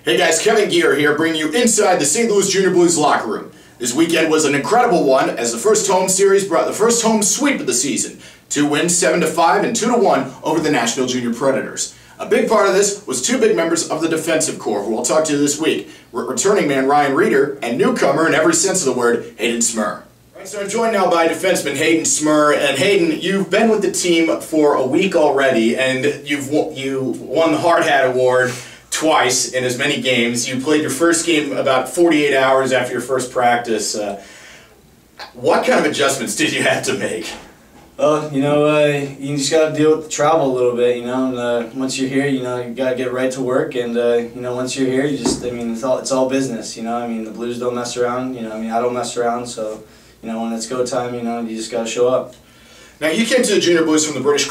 Hey guys, Kevin Gear here, bringing you inside the St. Louis Junior Blues locker room. This weekend was an incredible one as the first home series brought the first home sweep of the season. 2 wins, 7-5 and 2-1 over the National Junior Predators. A big part of this was 2 big members of the defensive corps who I'll talk to this week. Returning man Ryan Reeder and newcomer in every sense of the word, Hayden Smurr. Right, so I'm joined now by defenseman Hayden Smurr. And Hayden, you've been with the team for a week already and you won the Hard Hat Award twice in as many games. You played your first game about 48 hours after your first practice. What kind of adjustments did you have to make? Well, you just got to deal with the travel a little bit, and once you're here, you got to get right to work, and, once you're here, it's all business, the Blues don't mess around, I don't mess around, so, when it's go time, you just got to show up. Now, you came to the Junior Blues from British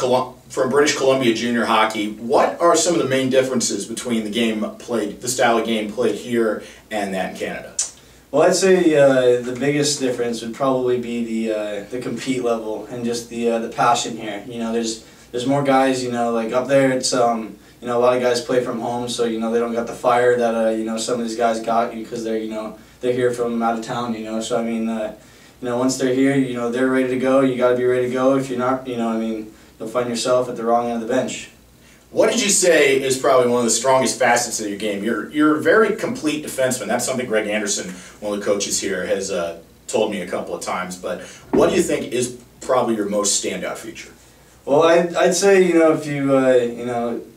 Columbia Junior Hockey. What are some of the main differences between the style of game played here and that in Canada? Well, I'd say the biggest difference would probably be the compete level and just the passion here. There's more guys. Like up there, it's a lot of guys play from home, so they don't got the fire that some of these guys got because they're here from out of town. So once they're here, they're ready to go. You got to be ready to go. If you're not, you'll find yourself at the wrong end of the bench. What did you say is probably one of the strongest facets of your game? You're a very complete defenseman. That's something Greg Anderson, one of the coaches here, has told me a couple of times. But what do you think is probably your most standout feature? Well, I'd say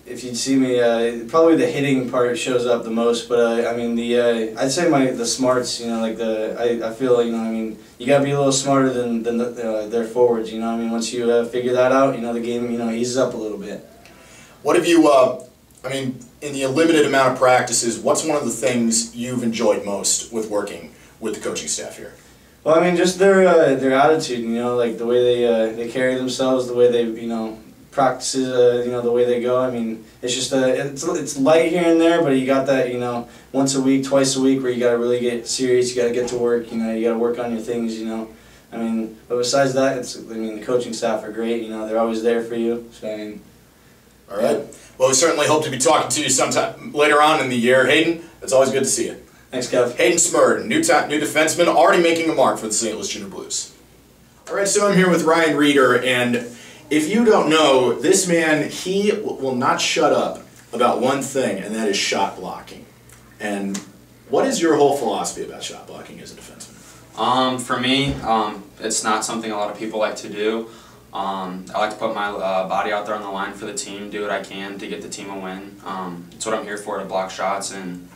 if you'd see me, probably the hitting part shows up the most. But I'd say the smarts. I feel you gotta be a little smarter than their forwards. Once you figure that out, the game eases up a little bit. What have you, in the limited amount of practices, what's one of the things you've enjoyed most with working with the coaching staff here? Well, just their attitude, like the way they carry themselves, the way they, practices, the way they go. It's just, it's light here and there, but you got that, once a week, twice a week where you got to really get serious, you got to get to work, you got to work on your things, But besides that, the coaching staff are great, they're always there for you, so All right. Well, we certainly hope to be talking to you sometime later on in the year. Hayden, it's always good to see you. Thanks, Kev. Hayden Smurr, new defenseman, already making a mark for the St. Louis Junior Blues. All right, so I'm here with Ryan Reeder, and if you don't know, this man, he will not shut up about one thing, and that is shot blocking. And what is your whole philosophy about shot blocking as a defenseman? For me, it's not something a lot of people like to do. I like to put my body out there on the line for the team, do what I can to get the team a win. That's what I'm here for, to block shots and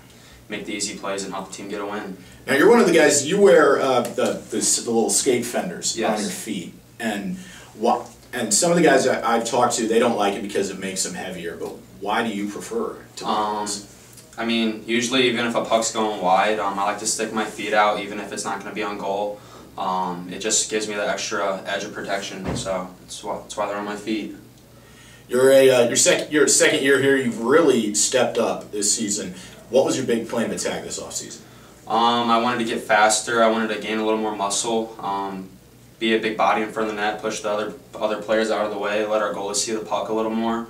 make the easy plays and help the team get a win. Now, you're one of the guys, you wear the little skate fenders yes. on your feet. And some of the guys I've talked to, they don't like it because it makes them heavier. But why do you prefer to wear those? Usually even if a puck's going wide, I like to stick my feet out even if it's not going to be on goal. It just gives me the extra edge of protection, so that's why they're on my feet. Your second year here. You've really stepped up this season. What was your big plan of attack this offseason? I wanted to get faster. I wanted to gain a little more muscle, be a big body in front of the net, push the other players out of the way, let our goalies see the puck a little more.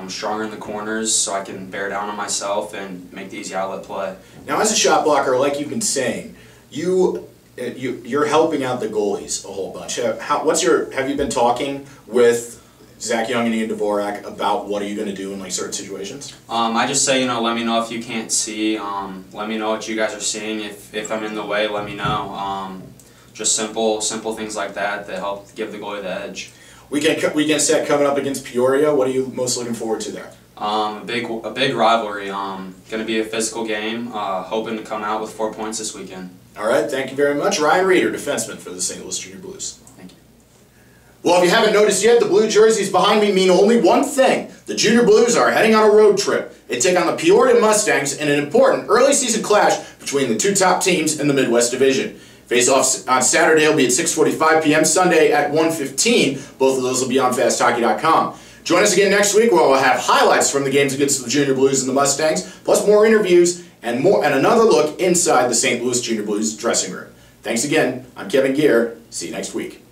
Stronger in the corners so I can bear down on myself and make the easy outlet play. Now, as a shot blocker, like you've been saying, you're helping out the goalies a whole bunch. Have you been talking with Zach Young and Ian Dvorak about what are you going to do in certain situations? I just say, let me know if you can't see. Let me know what you guys are seeing. If I'm in the way, let me know. Just simple things like that help give the goalie the edge. Weekend set coming up against Peoria. What are you most looking forward to there? A big rivalry. Going to be a physical game. Hoping to come out with 4 points this weekend. All right, thank you very much. Ryan Reeder, defenseman for the St. Louis Junior Blues. Thank you. Well, if you haven't noticed yet, the blue jerseys behind me mean only one thing. The Junior Blues are heading on a road trip. They take on the Peoria Mustangs in an important early season clash between the 2 top teams in the Midwest Division. Face-offs on Saturday will be at 6:45 p.m., Sunday at 1:15. Both of those will be on FastHockey.com. Join us again next week where we'll have highlights from the games against the Junior Blues and the Mustangs, plus more interviews and another look inside the St. Louis Junior Blues dressing room. Thanks again. I'm Kevin Gear. See you next week.